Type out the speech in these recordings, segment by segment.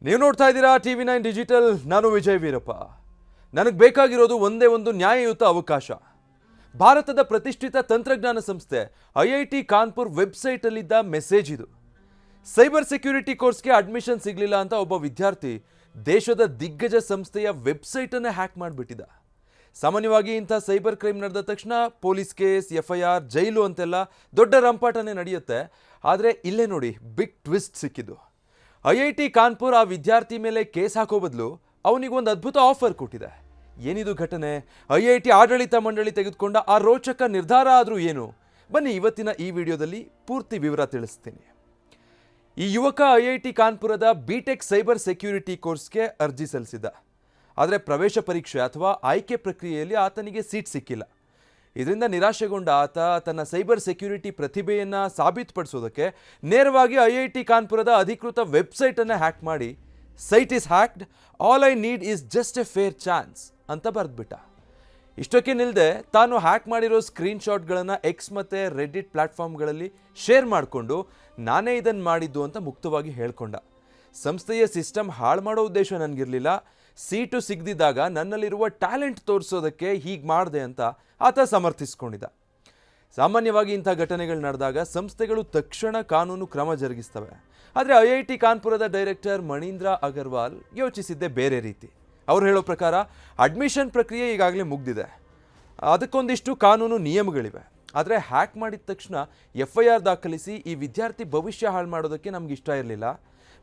ನೀವು ನೋಡ್ತಾ ಇದ್ದೀರಾ TV9 ಡಿಜಿಟಲ್. ನಾನು ವಿಜಯ್ ವೀರಪ್ಪ. ನನಗೆ ಬೇಕಾಗಿರೋದು ಒಂದೇ ಒಂದು ನ್ಯಾಯಯುತ ಅವಕಾಶ. ಭಾರತದ ಪ್ರತಿಷ್ಠಿತ ತಂತ್ರಜ್ಞಾನ ಸಂಸ್ಥೆ IIT ಕಾನ್ಪುರ್ ವೆಬ್ಸೈಟ್ ಅಲ್ಲಿದ್ದ ಮೆಸೇಜ್ ಇದು. ಸೈಬರ್ ಸೆಕ್ಯೂರಿಟಿ ಕೋರ್ಸ್ಗೆ ಅಡ್ಮಿಷನ್ ಸಿಗಲಿಲ್ಲ ಅಂತ ಒಬ್ಬ ವಿದ್ಯಾರ್ಥಿ ದೇಶದ ದಿಗ್ಗಜ ಸಂಸ್ಥೆಯ ವೆಬ್ಸೈಟ್ ಅನ್ನು ಹ್ಯಾಕ್ ಮಾಡಿಬಿಟ್ಟಿದ್ದ. ಸಾಮಾನ್ಯವಾಗಿ ಇಂಥ ಸೈಬರ್ ಕ್ರೈಮ್ ನಡೆದ ತಕ್ಷಣ ಪೊಲೀಸ್ ಕೇಸ್, FIR, ಜೈಲು ಅಂತೆಲ್ಲ ದೊಡ್ಡ ರಂಪಾಟನೆ ನಡೆಯುತ್ತೆ. ಆದರೆ ಇಲ್ಲೇ ನೋಡಿ ಬಿಗ್ ಟ್ವಿಸ್ಟ್ ಸಿಕ್ಕಿದ್ದು. IIT ಕಾನ್ಪುರ್ ಆ ವಿದ್ಯಾರ್ಥಿ ಮೇಲೆ ಕೇಸ್ ಹಾಕೋ ಬದಲು ಅವನಿಗೊಂದು ಅದ್ಭುತ ಆಫರ್ ಕೊಟ್ಟಿದೆ. ಏನಿದು ಘಟನೆ? IIT ಆಡಳಿತ ಮಂಡಳಿ ತೆಗೆದುಕೊಂಡ ಆ ರೋಚಕ ನಿರ್ಧಾರ ಆದರೂ ಏನು? ಬನ್ನಿ ಇವತ್ತಿನ ಈ ವಿಡಿಯೋದಲ್ಲಿ ಪೂರ್ತಿ ವಿವರ ತಿಳಿಸ್ತೀನಿ. ಈ ಯುವಕ IIT ಕಾನ್ಪುರದ BTech ಸೈಬರ್ ಸೆಕ್ಯೂರಿಟಿ ಕೋರ್ಸ್ಗೆ ಅರ್ಜಿ ಸಲ್ಲಿಸಿದ್ದ. ಆದರೆ ಪ್ರವೇಶ ಪರೀಕ್ಷೆ ಅಥವಾ ಆಯ್ಕೆ ಪ್ರಕ್ರಿಯೆಯಲ್ಲಿ ಆತನಿಗೆ ಸೀಟ್ ಸಿಕ್ಕಿಲ್ಲ. ಇದರಿಂದ ನಿರಾಶೆಗೊಂಡ ಆತ ತನ್ನ ಸೈಬರ್ ಸೆಕ್ಯೂರಿಟಿ ಪ್ರತಿಭೆಯನ್ನು ಸಾಬೀತುಪಡಿಸೋದಕ್ಕೆ ನೇರವಾಗಿ IIT ಕಾನ್ಪುರದ ಅಧಿಕೃತ ವೆಬ್ಸೈಟನ್ನು ಹ್ಯಾಕ್ ಮಾಡಿ site is hacked, all I need is just A fair chance ಅಂತ ಬರೆದ್ಬಿಟ್ಟ. ಇಷ್ಟಕ್ಕೆ ನಿಲ್ಲದೆ ತಾನು ಹ್ಯಾಕ್ ಮಾಡಿರೋ ಸ್ಕ್ರೀನ್ಶಾಟ್ಗಳನ್ನು X ಮತ್ತು ರೆಡಿಟ್ ಪ್ಲಾಟ್ಫಾರ್ಮ್ಗಳಲ್ಲಿ ಶೇರ್ ಮಾಡಿಕೊಂಡು ನಾನೇ ಇದನ್ನು ಮಾಡಿದ್ದು ಅಂತ ಮುಕ್ತವಾಗಿ ಹೇಳ್ಕೊಂಡ. ಸಂಸ್ಥೆಯ ಸಿಸ್ಟಮ್ ಹಾಳು ಮಾಡೋ ಉದ್ದೇಶ ನನಗಿರಲಿಲ್ಲ, ಸೀಟು ಸಿಗದಿದ್ದಾಗ ನನ್ನಲ್ಲಿರುವ ಟ್ಯಾಲೆಂಟ್ ತೋರಿಸೋದಕ್ಕೆ ಹೀಗೆ ಮಾಡಿದೆ ಅಂತ ಆತ ಸಮರ್ಥಿಸ್ಕೊಂಡಿದ್ದ. ಸಾಮಾನ್ಯವಾಗಿ ಇಂಥ ಘಟನೆಗಳು ನಡೆದಾಗ ಸಂಸ್ಥೆಗಳು ತಕ್ಷಣ ಕಾನೂನು ಕ್ರಮ ಜರುಗಿಸ್ತವೆ. ಆದರೆ IIT ಕಾನ್ಪುರದ ಡೈರೆಕ್ಟರ್ ಮಣೀಂದ್ರ ಅಗರ್ವಾಲ್ ಯೋಚಿಸಿದ್ದೇ ಬೇರೆ ರೀತಿ. ಅವ್ರು ಹೇಳೋ ಪ್ರಕಾರ ಅಡ್ಮಿಷನ್ ಪ್ರಕ್ರಿಯೆ ಈಗಾಗಲೇ ಮುಗ್ದಿದೆ, ಅದಕ್ಕೊಂದಿಷ್ಟು ಕಾನೂನು ನಿಯಮಗಳಿವೆ. ಆದರೆ ಹ್ಯಾಕ್ ಮಾಡಿದ ತಕ್ಷಣ FIR ದಾಖಲಿಸಿ ಈ ವಿದ್ಯಾರ್ಥಿ ಭವಿಷ್ಯ ಹಾಳು ಮಾಡೋದಕ್ಕೆ ನಮ್ಗೆ ಇಷ್ಟ ಇರಲಿಲ್ಲ.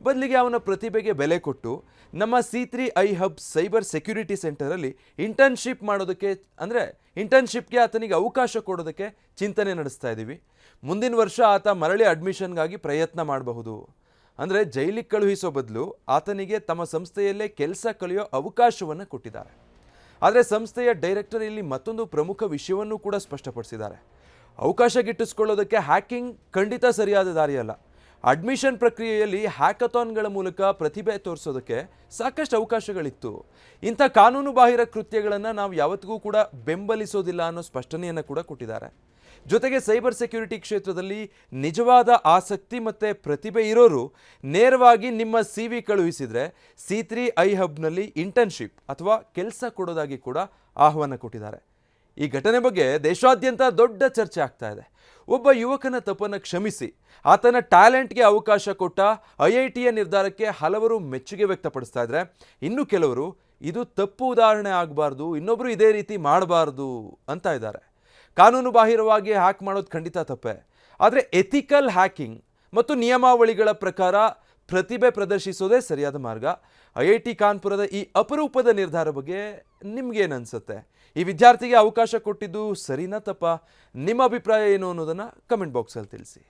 ಬದಲಿಗೆ ಅವನ ಪ್ರತಿಭೆಗೆ ಬೆಲೆ ಕೊಟ್ಟು ನಮ್ಮ C3 I hub cyber security ಸೆಂಟರಲ್ಲಿ ಇಂಟರ್ನ್ಶಿಪ್ ಮಾಡೋದಕ್ಕೆ, ಅಂದರೆ ಇಂಟರ್ನ್ಶಿಪ್ಗೆ ಆತನಿಗೆ ಅವಕಾಶ ಕೊಡೋದಕ್ಕೆ ಚಿಂತನೆ ನಡೆಸ್ತಾ ಇದ್ದೀವಿ. ಮುಂದಿನ ವರ್ಷ ಆತ ಮರಳಿ ಅಡ್ಮಿಷನ್ಗಾಗಿ ಪ್ರಯತ್ನ ಮಾಡಬಹುದು. ಅಂದರೆ ಜೈಲಿಗೆ ಕಳುಹಿಸೋ ಬದಲು ಆತನಿಗೆ ತಮ್ಮ ಸಂಸ್ಥೆಯಲ್ಲೇ ಕೆಲಸ ಕಲಿಯೋ ಅವಕಾಶವನ್ನು ಕೊಟ್ಟಿದ್ದಾರೆ. ಆದರೆ ಸಂಸ್ಥೆಯ ಡೈರೆಕ್ಟರ್ ಇಲ್ಲಿ ಮತ್ತೊಂದು ಪ್ರಮುಖ ವಿಷಯವನ್ನು ಕೂಡ ಸ್ಪಷ್ಟಪಡಿಸಿದ್ದಾರೆ. ಅವಕಾಶ ಗಿಟ್ಟಿಸ್ಕೊಳ್ಳೋದಕ್ಕೆ ಹ್ಯಾಕಿಂಗ್ ಖಂಡಿತ ಸರಿಯಾದ ದಾರಿಯಲ್ಲ. ಅಡ್ಮಿಷನ್ ಪ್ರಕ್ರಿಯೆಯಲ್ಲಿ ಹ್ಯಾಕಥಾನ್ಗಳ ಮೂಲಕ ಪ್ರತಿಭೆ ತೋರಿಸೋದಕ್ಕೆ ಸಾಕಷ್ಟು ಅವಕಾಶಗಳಿತ್ತು. ಇಂಥ ಕಾನೂನು ಬಾಹಿರ ಕೃತ್ಯಗಳನ್ನು ನಾವು ಯಾವತ್ತಿಗೂ ಕೂಡ ಬೆಂಬಲಿಸೋದಿಲ್ಲ ಅನ್ನೋ ಸ್ಪಷ್ಟನೆಯನ್ನು ಕೂಡ ಕೊಟ್ಟಿದ್ದಾರೆ. ಜೊತೆಗೆ ಸೈಬರ್ ಸೆಕ್ಯೂರಿಟಿ ಕ್ಷೇತ್ರದಲ್ಲಿ ನಿಜವಾದ ಆಸಕ್ತಿ ಮತ್ತು ಪ್ರತಿಭೆ ಇರೋರು ನೇರವಾಗಿ ನಿಮ್ಮ CV ಕಳುಹಿಸಿದರೆ C3 I ಹಬ್ನಲ್ಲಿ ಇಂಟರ್ನ್ಶಿಪ್ ಅಥವಾ ಕೆಲಸ ಕೊಡೋದಾಗಿ ಕೂಡ ಆಹ್ವಾನ ಕೊಟ್ಟಿದ್ದಾರೆ. ಈ ಘಟನೆ ಬಗ್ಗೆ ದೇಶಾದ್ಯಂತ ದೊಡ್ಡ ಚರ್ಚೆ ಆಗ್ತಾ ಇದೆ. ಒಬ್ಬ ಯುವಕನ ತಪ್ಪನ್ನು ಕ್ಷಮಿಸಿ ಆತನ ಟ್ಯಾಲೆಂಟ್ಗೆ ಅವಕಾಶ ಕೊಟ್ಟ IITಯ ನಿರ್ಧಾರಕ್ಕೆ ಹಲವರು ಮೆಚ್ಚುಗೆ ವ್ಯಕ್ತಪಡಿಸ್ತಾ ಇದ್ದಾರೆ. ಇನ್ನು ಕೆಲವರು ಇದು ತಪ್ಪು ಉದಾಹರಣೆ ಆಗಬಾರ್ದು, ಇನ್ನೊಬ್ಬರು ಇದೇ ರೀತಿ ಮಾಡಬಾರ್ದು ಅಂತ ಇದ್ದಾರೆ. ಕಾನೂನು ಬಾಹಿರವಾಗಿ ಹ್ಯಾಕ್ ಮಾಡೋದು ಖಂಡಿತ ತಪ್ಪೆ, ಆದರೆ ಎಥಿಕಲ್ ಹ್ಯಾಕಿಂಗ್ ಮತ್ತು ನಿಯಮಾವಳಿಗಳ ಪ್ರಕಾರ ಪ್ರತಿಭೆ ಪ್ರದರ್ಶಿಸೋದೇ ಸರಿಯಾದ ಮಾರ್ಗ. IIT ಕಾನ್ಪುರದ ಈ ಅಪರೂಪದ ನಿರ್ಧಾರ ಬಗ್ಗೆ ನಿಮ್ಗೇನು ಅನಿಸುತ್ತೆ? ಈ ವಿದ್ಯಾರ್ಥಿಗೆ ಅವಕಾಶ ಕೊಟ್ಟಿದ್ದು ಸರಿನಾ ತಪ್ಪಾ? ನಿಮ್ಮ ಅಭಿಪ್ರಾಯ ಏನು ಅನ್ನೋದನ್ನು ಕಮೆಂಟ್ ಬಾಕ್ಸಲ್ಲಿ ತಿಳಿಸಿ.